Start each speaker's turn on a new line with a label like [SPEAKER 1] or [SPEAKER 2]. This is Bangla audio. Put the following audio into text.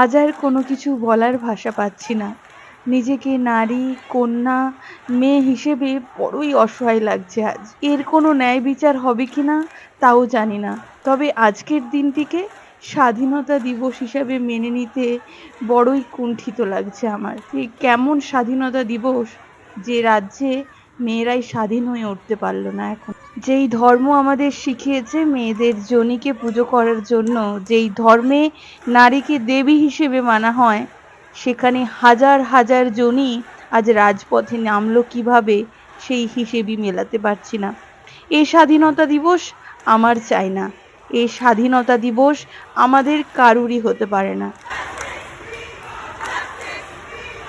[SPEAKER 1] আজ আর কোনো কিছু বলার ভাষা পাচ্ছি না। নিজেকে নারী, কন্যা, মেয়ে হিসেবে বড়ই অসহায় লাগছে আজ। এর কোনো ন্যায় বিচার হবে কিনা তাও জানি না। তবে আজকের দিনটিকে স্বাধীনতা দিবস হিসাবে মেনে নিতে বড়ই কুণ্ঠিত লাগছে আমার। এই কেমন স্বাধীনতা দিবস, যে রাজ্যে মেয়েরাই স্বাধীন হয়ে উঠতে পারল না এখন। যেই ধর্ম আমাদের শিখিয়েছে মেয়েদের যোনিকে পুজো করার জন্য, যেই ধর্মে নারীকে দেবী হিসেবে মানা হয়, সেখানে হাজার হাজার যোনি আজ রাজপথে নামলো কিভাবে, সেই হিসেবই মেলাতে পারছি না। এই স্বাধীনতা দিবস আমার চাই না। এই স্বাধীনতা দিবস আমাদের কারুরই হতে পারে না।